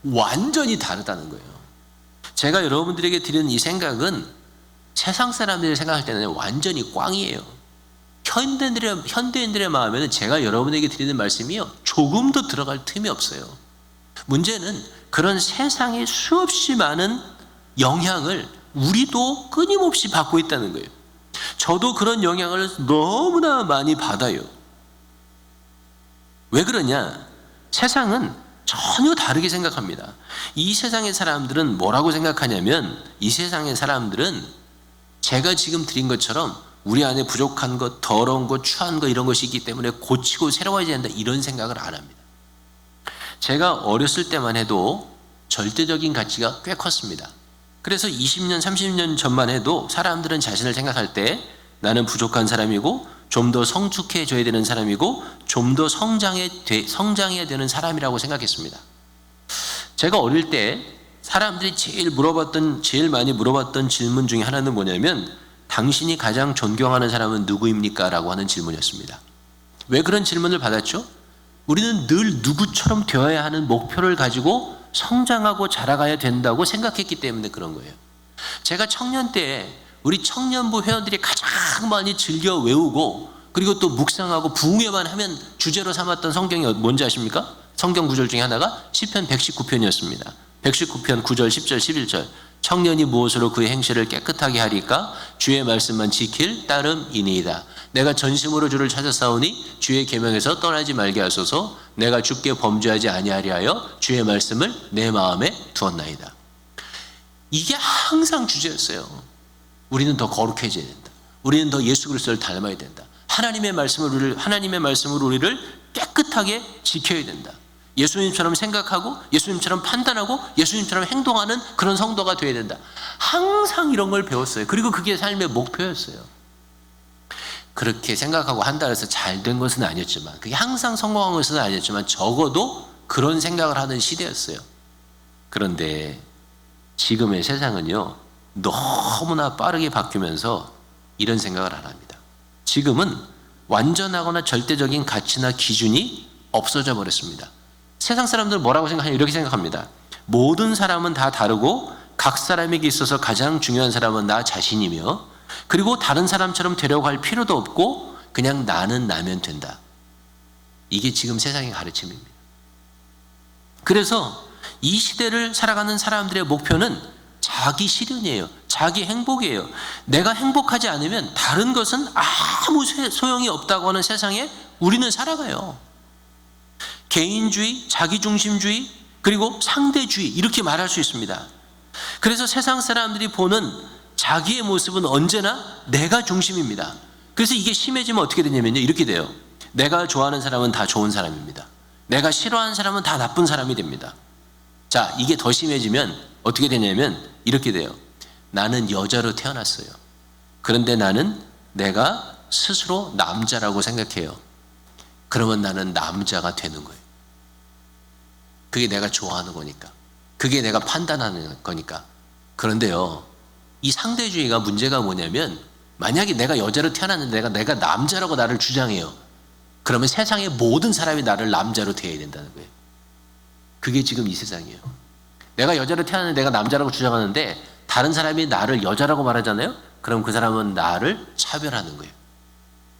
완전히 다르다는 거예요. 제가 여러분들에게 드리는 이 생각은 세상 사람들이 생각할 때는 완전히 꽝이에요. 현대인들의 마음에는 제가 여러분에게 드리는 말씀이요, 조금도 들어갈 틈이 없어요. 문제는 그런 세상의 수없이 많은 영향을 우리도 끊임없이 받고 있다는 거예요. 저도 그런 영향을 너무나 많이 받아요. 왜 그러냐? 세상은 전혀 다르게 생각합니다. 이 세상의 사람들은 뭐라고 생각하냐면, 이 세상의 사람들은 제가 지금 드린 것처럼 우리 안에 부족한 것, 더러운 것, 추한 것, 이런 것이 있기 때문에 고치고 새로워져야 한다, 이런 생각을 안 합니다. 제가 어렸을 때만 해도 절대적인 가치가 꽤 컸습니다. 그래서 20년, 30년 전만 해도 사람들은 자신을 생각할 때 나는 부족한 사람이고 좀 더 성숙해져야 되는 사람이고 좀 더 성장해야 되는 사람이라고 생각했습니다. 제가 어릴 때 사람들이 제일 많이 물어봤던 질문 중에 하나는 뭐냐면, 당신이 가장 존경하는 사람은 누구입니까? 라고 하는 질문이었습니다. 왜 그런 질문을 받았죠? 우리는 늘 누구처럼 되어야 하는 목표를 가지고 성장하고 자라가야 된다고 생각했기 때문에 그런 거예요. 제가 청년 때 우리 청년부 회원들이 가장 많이 즐겨 외우고 그리고 또 묵상하고 부흥회만 하면 주제로 삼았던 성경이 뭔지 아십니까? 성경 구절 중에 하나가 시편 119편이었습니다. 119편 9절, 10절, 11절. 청년이 무엇으로 그의 행실을 깨끗하게 하리까? 주의 말씀만 지킬 따름이니이다. 내가 전심으로 주를 찾았사오니 주의 계명에서 떠나지 말게 하소서. 내가 주께 범죄하지 아니하리 하여 주의 말씀을 내 마음에 두었나이다. 이게 항상 주제였어요. 우리는 더 거룩해져야 된다. 우리는 더 예수 그리스도를 닮아야 된다. 하나님의 말씀으로 우리를 깨끗하게 지켜야 된다. 예수님처럼 생각하고 예수님처럼 판단하고 예수님처럼 행동하는 그런 성도가 되어야 된다. 항상 이런 걸 배웠어요. 그리고 그게 삶의 목표였어요. 그렇게 생각하고 한다 해서 잘 된 것은 아니었지만, 그게 항상 성공한 것은 아니었지만 적어도 그런 생각을 하는 시대였어요. 그런데 지금의 세상은요, 너무나 빠르게 바뀌면서 이런 생각을 안 합니다. 지금은 완전하거나 절대적인 가치나 기준이 없어져 버렸습니다. 세상 사람들은 뭐라고 생각하냐, 이렇게 생각합니다. 모든 사람은 다 다르고 각 사람에게 있어서 가장 중요한 사람은 나 자신이며, 그리고 다른 사람처럼 되려고 할 필요도 없고 그냥 나는 나면 된다. 이게 지금 세상의 가르침입니다. 그래서 이 시대를 살아가는 사람들의 목표는 자기 실현이에요. 자기 행복이에요. 내가 행복하지 않으면 다른 것은 아무 소용이 없다고 하는 세상에 우리는 살아가요. 개인주의, 자기중심주의, 그리고 상대주의, 이렇게 말할 수 있습니다. 그래서 세상 사람들이 보는 자기의 모습은 언제나 내가 중심입니다. 그래서 이게 심해지면 어떻게 되냐면요, 이렇게 돼요. 내가 좋아하는 사람은 다 좋은 사람입니다. 내가 싫어하는 사람은 다 나쁜 사람이 됩니다. 자, 이게 더 심해지면 어떻게 되냐면 이렇게 돼요. 나는 여자로 태어났어요. 그런데 나는 내가 스스로 남자라고 생각해요. 그러면 나는 남자가 되는 거예요. 그게 내가 좋아하는 거니까. 그게 내가 판단하는 거니까. 그런데요, 이 상대주의가 문제가 뭐냐면, 만약에 내가 여자로 태어났는데 내가 남자라고 나를 주장해요. 그러면 세상의 모든 사람이 나를 남자로 대해야 된다는 거예요. 그게 지금 이 세상이에요. 내가 여자로 태어났는데 내가 남자라고 주장하는데 다른 사람이 나를 여자라고 말하잖아요. 그럼 그 사람은 나를 차별하는 거예요.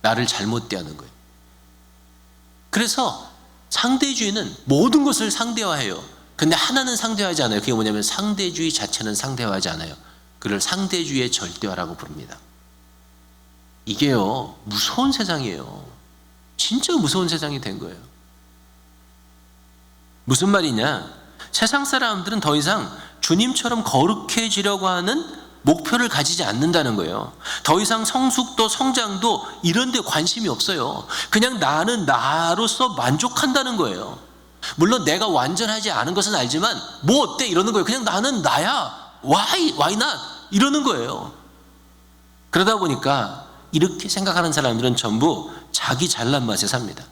나를 잘못 대하는 거예요. 그래서 상대주의는 모든 것을 상대화해요. 근데 하나는 상대화하지 않아요. 그게 뭐냐면 상대주의 자체는 상대화하지 않아요. 그를 상대주의의 절대화라고 부릅니다. 이게요, 무서운 세상이에요. 진짜 무서운 세상이 된 거예요. 무슨 말이냐? 세상 사람들은 더 이상 주님처럼 거룩해지려고 하는 목표를 가지지 않는다는 거예요. 더 이상 성숙도 성장도 이런 데 관심이 없어요. 그냥 나는 나로서 만족한다는 거예요. 물론 내가 완전하지 않은 것은 알지만 뭐 어때? 이러는 거예요. 그냥 나는 나야. Why not? 이러는 거예요. 그러다 보니까 이렇게 생각하는 사람들은 전부 자기 잘난 맛에 삽니다.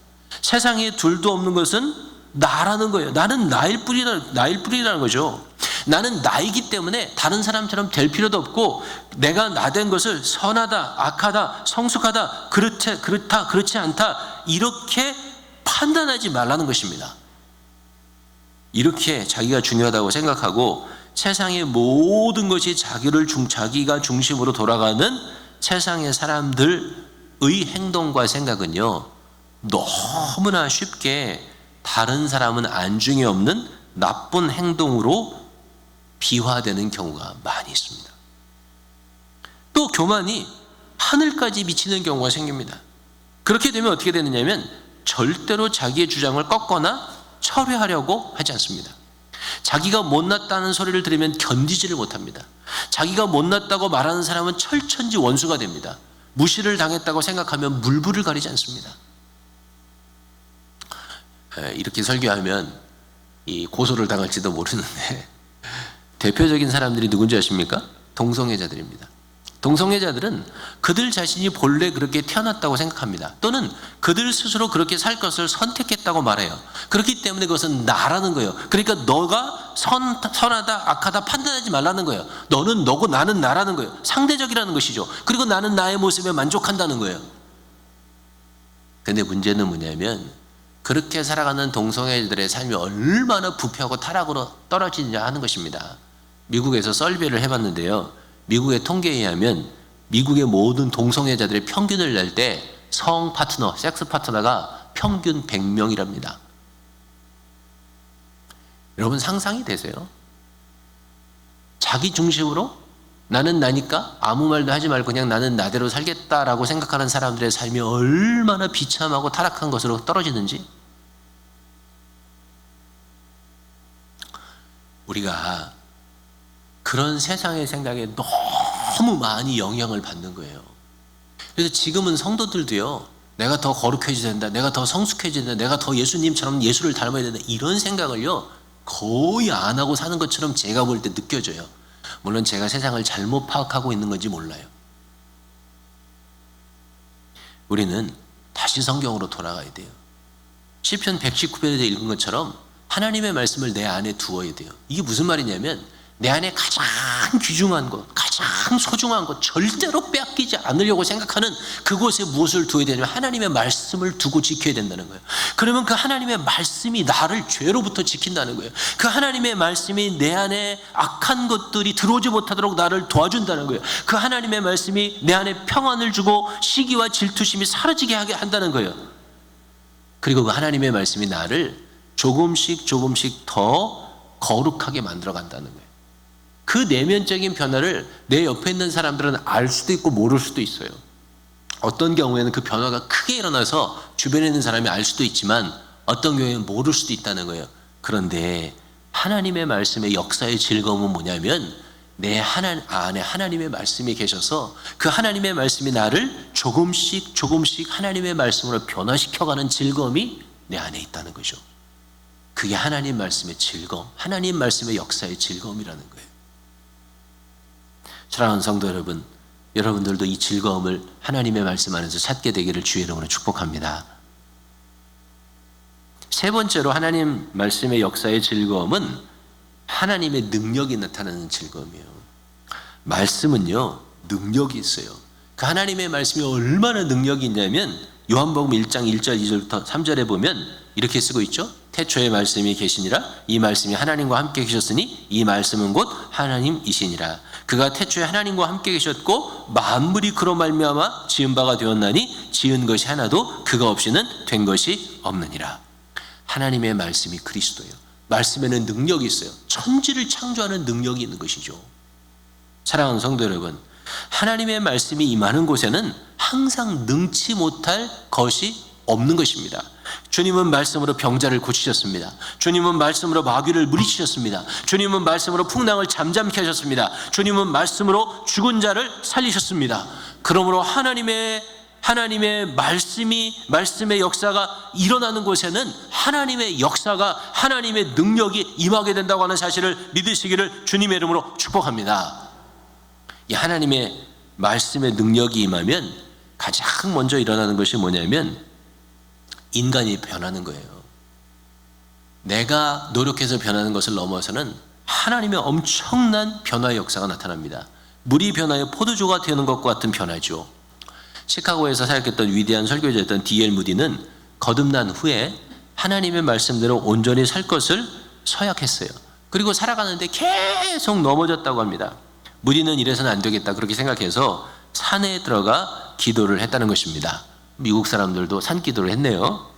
세상에 둘도 없는 것은 나라는 거예요. 나는 나일 뿐이라는 거죠. 나는 나이기 때문에 다른 사람처럼 될 필요도 없고, 내가 나 된 것을 선하다, 악하다, 성숙하다, 그렇다, 그렇지 않다, 이렇게 판단하지 말라는 것입니다. 이렇게 자기가 중요하다고 생각하고 세상의 모든 것이 자기가 중심으로 돌아가는 세상의 사람들의 행동과 생각은요, 너무나 쉽게 다른 사람은 안중에 없는 나쁜 행동으로 비화되는 경우가 많이 있습니다. 또 교만이 하늘까지 미치는 경우가 생깁니다. 그렇게 되면 어떻게 되느냐면 절대로 자기의 주장을 꺾거나 철회하려고 하지 않습니다. 자기가 못났다는 소리를 들으면 견디지를 못합니다. 자기가 못났다고 말하는 사람은 철천지 원수가 됩니다. 무시를 당했다고 생각하면 물불을 가리지 않습니다. 이렇게 설교하면 이 고소를 당할지도 모르는데 대표적인 사람들이 누군지 아십니까? 동성애자들입니다. 동성애자들은 그들 자신이 본래 그렇게 태어났다고 생각합니다. 또는 그들 스스로 그렇게 살 것을 선택했다고 말해요. 그렇기 때문에 그것은 나라는 거예요. 그러니까 너가 선하다, 악하다 판단하지 말라는 거예요. 너는 너고 나는 나라는 거예요. 상대적이라는 것이죠. 그리고 나는 나의 모습에 만족한다는 거예요. 근데 문제는 뭐냐면 그렇게 살아가는 동성애자들의 삶이 얼마나 부패하고 타락으로 떨어지느냐 하는 것입니다. 미국에서 썰배를 해봤는데요, 미국의 통계에 의하면 미국의 모든 동성애자들의 평균을 낼 때 성 파트너, 섹스 파트너가 평균 100명이랍니다. 여러분 상상이 되세요? 자기 중심으로 나는 나니까 아무 말도 하지 말고 그냥 나는 나대로 살겠다라고 생각하는 사람들의 삶이 얼마나 비참하고 타락한 것으로 떨어지는지. 우리가 그런 세상의 생각에 너무 많이 영향을 받는 거예요. 그래서 지금은 성도들도요, 내가 더 거룩해져야 된다, 내가 더 성숙해져야 된다, 내가 더 예수님처럼 예수를 닮아야 된다, 이런 생각을요 거의 안 하고 사는 것처럼 제가 볼 때 느껴져요. 물론 제가 세상을 잘못 파악하고 있는 건지 몰라요. 우리는 다시 성경으로 돌아가야 돼요. 시편 119편에 읽은 것처럼 하나님의 말씀을 내 안에 두어야 돼요. 이게 무슨 말이냐면 내 안에 가장 귀중한 것, 가장 소중한 것, 절대로 빼앗기지 않으려고 생각하는 그곳에 무엇을 두어야 되냐면 하나님의 말씀을 두고 지켜야 된다는 거예요. 그러면 그 하나님의 말씀이 나를 죄로부터 지킨다는 거예요. 그 하나님의 말씀이 내 안에 악한 것들이 들어오지 못하도록 나를 도와준다는 거예요. 그 하나님의 말씀이 내 안에 평안을 주고 시기와 질투심이 사라지게 하게 한다는 거예요. 그리고 그 하나님의 말씀이 나를 조금씩 더 거룩하게 만들어 간다는 거예요. 그 내면적인 변화를 내 옆에 있는 사람들은 알 수도 있고 모를 수도 있어요. 어떤 경우에는 그 변화가 크게 일어나서 주변에 있는 사람이 알 수도 있지만 어떤 경우에는 모를 수도 있다는 거예요. 그런데 하나님의 말씀의 역사의 즐거움은 뭐냐면 내 안에 하나님의 말씀이 계셔서 그 하나님의 말씀이 나를 조금씩 하나님의 말씀으로 변화시켜가는 즐거움이 내 안에 있다는 거죠. 그게 하나님 말씀의 즐거움, 하나님 말씀의 역사의 즐거움이라는 거예요. 사랑하는 성도 여러분, 여러분들도 이 즐거움을 하나님의 말씀 안에서 찾게 되기를 주의 이름으로 축복합니다. 세 번째로 하나님 말씀의 역사의 즐거움은 하나님의 능력이 나타나는 즐거움이에요. 말씀은요, 능력이 있어요. 그 하나님의 말씀이 얼마나 능력이 있냐면 요한복음 1장 1절 2절부터 3절에 보면 이렇게 쓰고 있죠. 태초에 말씀이 계시니라. 이 말씀이 하나님과 함께 계셨으니 이 말씀은 곧 하나님이시니라. 그가 태초에 하나님과 함께 계셨고 만물이 그로 말미암아 지은 바가 되었나니 지은 것이 하나도 그가 없이는 된 것이 없느니라. 하나님의 말씀이 그리스도예요. 말씀에는 능력이 있어요. 천지를 창조하는 능력이 있는 것이죠. 사랑하는 성도 여러분, 하나님의 말씀이 임하는 곳에는 항상 능치 못할 것이 없는 것입니다. 주님은 말씀으로 병자를 고치셨습니다. 주님은 말씀으로 마귀를 물리치셨습니다. 주님은 말씀으로 풍랑을 잠잠케 하셨습니다. 주님은 말씀으로 죽은 자를 살리셨습니다. 그러므로 하나님의 말씀의 역사가 일어나는 곳에는 하나님의 역사가, 하나님의 능력이 임하게 된다고 하는 사실을 믿으시기를 주님의 이름으로 축복합니다. 이 하나님의 말씀의 능력이 임하면 가장 먼저 일어나는 것이 뭐냐면 인간이 변하는 거예요. 내가 노력해서 변하는 것을 넘어서는 하나님의 엄청난 변화의 역사가 나타납니다. 물이 변하여 포도주가 되는 것과 같은 변화죠. 시카고에서 사역했던 위대한 설교자였던 D.L. 무디는 거듭난 후에 하나님의 말씀대로 온전히 살 것을 서약했어요. 그리고 살아가는데 계속 넘어졌다고 합니다. 무디는 이래서는 안 되겠다 그렇게 생각해서 산에 들어가 기도를 했다는 것입니다. 미국 사람들도 산기도를 했네요.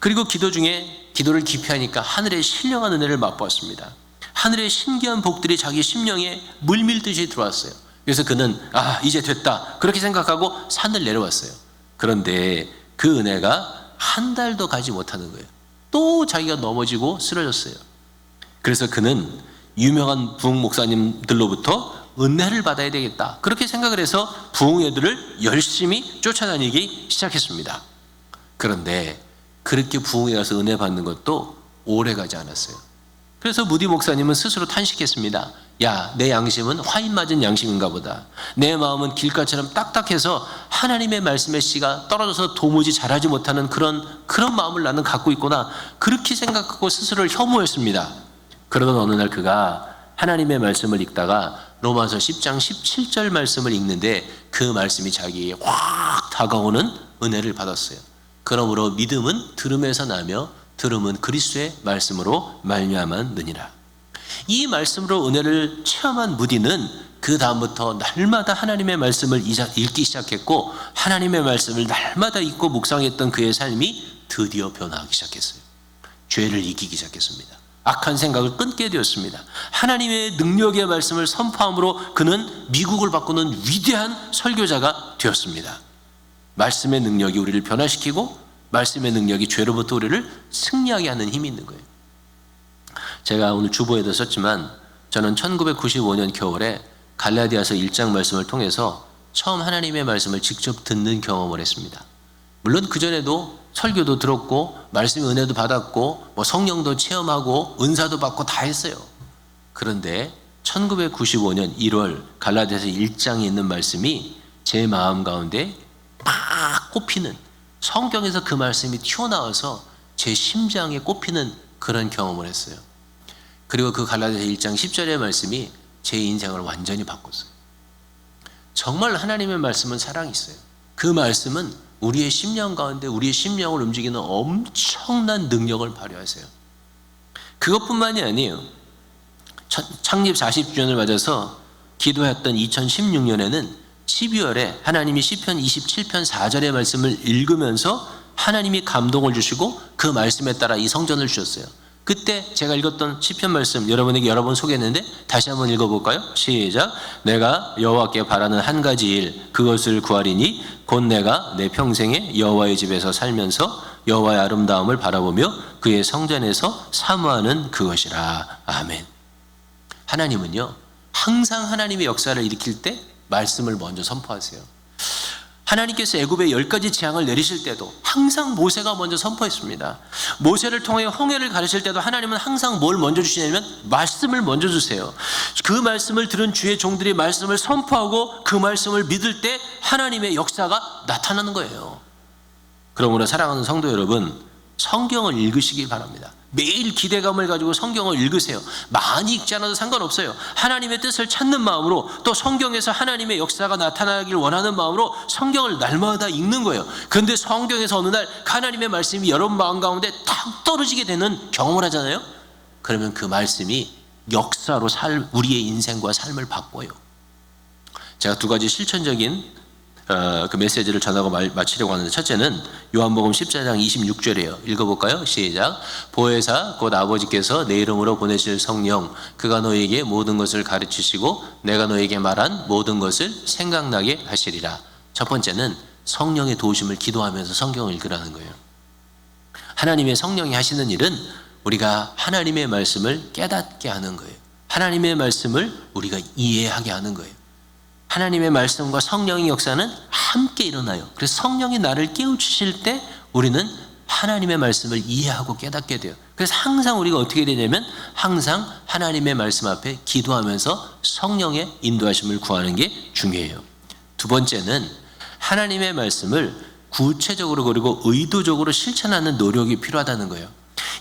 그리고 기도 중에 기도를 깊이 하니까 하늘의 신령한 은혜를 맛보았습니다. 하늘의 신기한 복들이 자기 심령에 물밀듯이 들어왔어요. 그래서 그는 이제 됐다 그렇게 생각하고 산을 내려왔어요. 그런데 그 은혜가 한 달도 가지 못하는 거예요. 또 자기가 넘어지고 쓰러졌어요. 그래서 그는 유명한 부흥 목사님들로부터 은혜를 받아야 되겠다 그렇게 생각을 해서 부흥회들을 열심히 쫓아다니기 시작했습니다. 그런데 그렇게 부흥회 가서 은혜 받는 것도 오래 가지 않았어요. 그래서 무디 목사님은 스스로 탄식했습니다. 야, 내 양심은 화인 맞은 양심인가 보다. 내 마음은 길가처럼 딱딱해서 하나님의 말씀의 씨가 떨어져서 도무지 자라지 못하는 그런 마음을 나는 갖고 있구나. 그렇게 생각하고 스스로를 혐오했습니다. 그러던 어느 날 그가 하나님의 말씀을 읽다가 로마서 10장 17절 말씀을 읽는데 그 말씀이 자기에게 확 다가오는 은혜를 받았어요. 그러므로 믿음은 들음에서 나며 들음은 그리스도의 말씀으로 말미암았느니라. 이 말씀으로 은혜를 체험한 무디는 그 다음부터 날마다 하나님의 말씀을 읽기 시작했고 하나님의 말씀을 날마다 읽고 묵상했던 그의 삶이 드디어 변화하기 시작했어요. 죄를 이기기 시작했습니다. 악한 생각을 끊게 되었습니다. 하나님의 능력의 말씀을 선포함으로 그는 미국을 바꾸는 위대한 설교자가 되었습니다. 말씀의 능력이 우리를 변화시키고 말씀의 능력이 죄로부터 우리를 승리하게 하는 힘이 있는 거예요. 제가 오늘 주보에도 썼지만 저는 1995년 겨울에 갈라디아서 1장 말씀을 통해서 처음 하나님의 말씀을 직접 듣는 경험을 했습니다. 물론 그전에도 설교도 들었고 말씀의 은혜도 받았고 성령도 체험하고 은사도 받고 다 했어요. 그런데 1995년 1월 갈라디아서 1장에 있는 말씀이 제 마음 가운데 막 꼽히는, 성경에서 그 말씀이 튀어나와서 제 심장에 꼽히는 그런 경험을 했어요. 그리고 그 갈라디아서 1장 10절의 말씀이 제 인생을 완전히 바꿨어요. 정말 하나님의 말씀은 사랑이 있어요. 그 말씀은 우리의 심령 가운데 우리의 심령을 움직이는 엄청난 능력을 발휘하세요. 그것뿐만이 아니에요. 창립 40주년을 맞아서 기도했던 2016년에는 12월에 하나님이 시편 27편 4절의 말씀을 읽으면서 하나님이 감동을 주시고 그 말씀에 따라 이 성전을 주셨어요. 그때 제가 읽었던 시편 말씀 여러분에게 여러 번 소개했는데 다시 한번 읽어볼까요? 시작. 내가 여호와께 바라는 한 가지 일 그것을 구하리니 곧 내가 내 평생에 여호와의 집에서 살면서 여호와의 아름다움을 바라보며 그의 성전에서 사모하는 그것이라. 아멘. 하나님은요 항상 하나님의 역사를 일으킬 때 말씀을 먼저 선포하세요. 하나님께서 애굽에 10가지 재앙을 내리실 때도 항상 모세가 먼저 선포했습니다. 모세를 통해 홍해를 가르칠 때도 하나님은 항상 뭘 먼저 주시냐면 말씀을 먼저 주세요. 그 말씀을 들은 주의 종들이 말씀을 선포하고 그 말씀을 믿을 때 하나님의 역사가 나타나는 거예요. 그러므로 사랑하는 성도 여러분, 성경을 읽으시기 바랍니다. 매일 기대감을 가지고 성경을 읽으세요. 많이 읽지 않아도 상관없어요. 하나님의 뜻을 찾는 마음으로 또 성경에서 하나님의 역사가 나타나길 원하는 마음으로 성경을 날마다 읽는 거예요. 그런데 성경에서 어느 날 하나님의 말씀이 여러분 마음 가운데 탁 떨어지게 되는 경험을 하잖아요. 그러면 그 말씀이 역사로 우리의 인생과 삶을 바꿔요. 제가 두 가지 실천적인 그 메시지를 전하고 마치려고 하는데, 첫째는 요한복음 14장 26절이에요. 읽어볼까요? 시작. 보혜사 곧 아버지께서 내 이름으로 보내실 성령 그가 너에게 모든 것을 가르치시고 내가 너에게 말한 모든 것을 생각나게 하시리라. 첫 번째는 성령의 도우심을 기도하면서 성경을 읽으라는 거예요. 하나님의 성령이 하시는 일은 우리가 하나님의 말씀을 깨닫게 하는 거예요. 하나님의 말씀을 우리가 이해하게 하는 거예요. 하나님의 말씀과 성령의 역사는 함께 일어나요. 그래서 성령이 나를 깨우치실 때 우리는 하나님의 말씀을 이해하고 깨닫게 돼요. 그래서 항상 우리가 어떻게 되냐면 항상 하나님의 말씀 앞에 기도하면서 성령의 인도하심을 구하는 게 중요해요. 두 번째는 하나님의 말씀을 구체적으로 그리고 의도적으로 실천하는 노력이 필요하다는 거예요.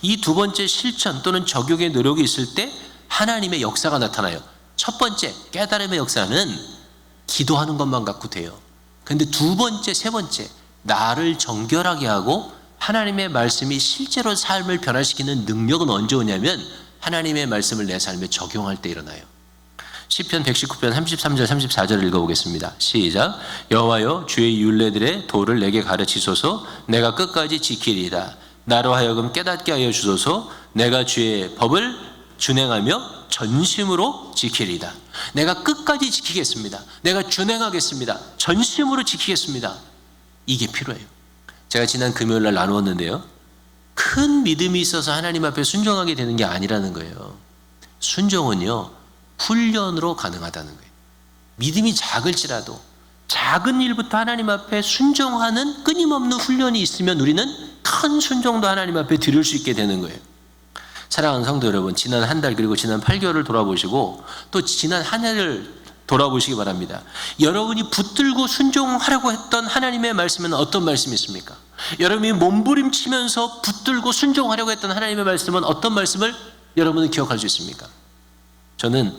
이 두 번째 실천 또는 적용의 노력이 있을 때 하나님의 역사가 나타나요. 첫 번째 깨달음의 역사는 기도하는 것만 갖고 돼요. 그런데 두 번째, 세 번째 나를 정결하게 하고 하나님의 말씀이 실제로 삶을 변화시키는 능력은 언제 오냐면 하나님의 말씀을 내 삶에 적용할 때 일어나요. 시편 119편 33절 34절을 읽어보겠습니다. 시작. 여호와여 주의 율례들의 도를 내게 가르치소서. 내가 끝까지 지키리이다. 나로 하여금 깨닫게 하여 주소서. 내가 주의 법을 준행하며 전심으로 지키리이다. 내가 끝까지 지키겠습니다. 내가 준행하겠습니다. 전심으로 지키겠습니다. 이게 필요해요. 제가 지난 금요일 날 나누었는데요. 큰 믿음이 있어서 하나님 앞에 순종하게 되는 게 아니라는 거예요. 순종은요, 훈련으로 가능하다는 거예요. 믿음이 작을지라도 작은 일부터 하나님 앞에 순종하는 끊임없는 훈련이 있으면 우리는 큰 순종도 하나님 앞에 드릴 수 있게 되는 거예요. 사랑하는 성도 여러분, 지난 한 달 그리고 지난 8개월을 돌아보시고 또 지난 한 해를 돌아보시기 바랍니다. 여러분이 붙들고 순종하려고 했던 하나님의 말씀은 어떤 말씀이 있습니까? 여러분이 몸부림치면서 붙들고 순종하려고 했던 하나님의 말씀은 어떤 말씀을 여러분은 기억할 수 있습니까? 저는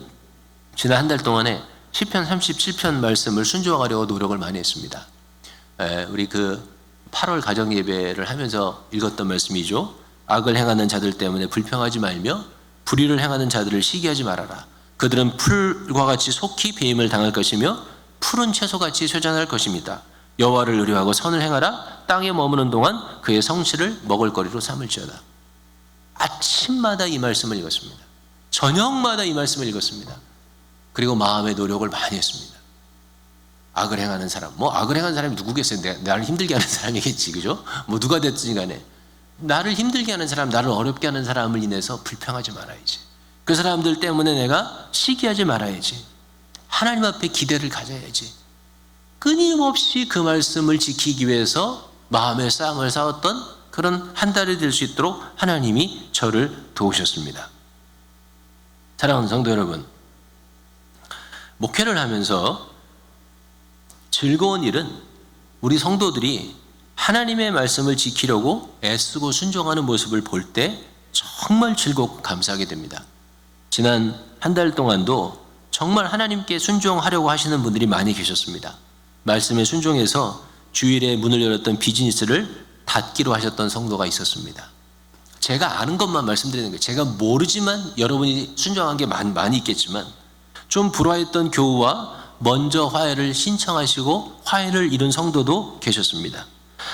지난 한 달 동안에 시편 37편 말씀을 순종하려고 노력을 많이 했습니다. 우리 그 8월 가정 예배를 하면서 읽었던 말씀이죠. 악을 행하는 자들 때문에 불평하지 말며 불의를 행하는 자들을 시기하지 말아라. 그들은 풀과 같이 속히 배임을 당할 것이며 푸른 채소같이 쇠잔할 것입니다. 여호와를 의뢰하고 선을 행하라. 땅에 머무는 동안 그의 성실을 먹을거리로 삼을지어다. 아침마다 이 말씀을 읽었습니다. 저녁마다 이 말씀을 읽었습니다. 그리고 마음의 노력을 많이 했습니다. 악을 행하는 사람, 악을 행하는 사람이 누구겠어요? 나를 힘들게 하는 사람이겠지, 그죠? 누가 됐든지 간에 나를 힘들게 하는 사람, 나를 어렵게 하는 사람을 인해서 불평하지 말아야지. 그 사람들 때문에 내가 시기하지 말아야지. 하나님 앞에 기대를 가져야지. 끊임없이 그 말씀을 지키기 위해서 마음의 싸움을 싸웠던 그런 한 달이 될 수 있도록 하나님이 저를 도우셨습니다. 사랑하는 성도 여러분, 목회를 하면서 즐거운 일은 우리 성도들이 하나님의 말씀을 지키려고 애쓰고 순종하는 모습을 볼 때 정말 즐겁고 감사하게 됩니다. 지난 한 달 동안도 정말 하나님께 순종하려고 하시는 분들이 많이 계셨습니다. 말씀에 순종해서 주일에 문을 열었던 비즈니스를 닫기로 하셨던 성도가 있었습니다. 제가 아는 것만 말씀드리는 거예요. 제가 모르지만 여러분이 순종한 게 많이 있겠지만 좀 불화했던 교우와 먼저 화해를 신청하시고 화해를 이룬 성도도 계셨습니다.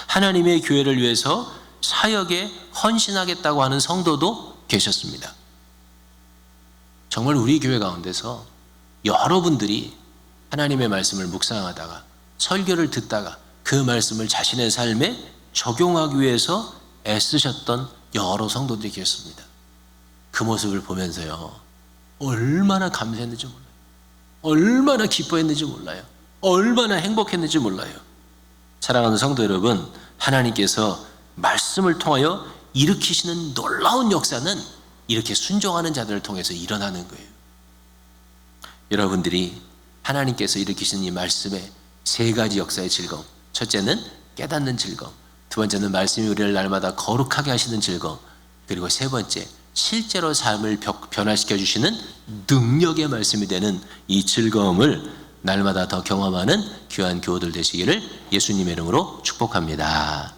하나님의 교회를 위해서 사역에 헌신하겠다고 하는 성도도 계셨습니다. 정말 우리 교회 가운데서 여러분들이 하나님의 말씀을 묵상하다가 설교를 듣다가 그 말씀을 자신의 삶에 적용하기 위해서 애쓰셨던 여러 성도들이 계셨습니다. 그 모습을 보면서요, 얼마나 감사했는지 몰라요. 얼마나 기뻐했는지 몰라요. 얼마나 행복했는지 몰라요. 사랑하는 성도 여러분, 하나님께서 말씀을 통하여 일으키시는 놀라운 역사는 이렇게 순종하는 자들을 통해서 일어나는 거예요. 여러분들이 하나님께서 일으키신 이 말씀의 세 가지 역사의 즐거움. 첫째는 깨닫는 즐거움. 두 번째는 말씀이 우리를 날마다 거룩하게 하시는 즐거움. 그리고 세 번째, 실제로 삶을 변화시켜 주시는 능력의 말씀이 되는 이 즐거움을 날마다 더 경험하는 귀한 교우들 되시기를 예수님의 이름으로 축복합니다.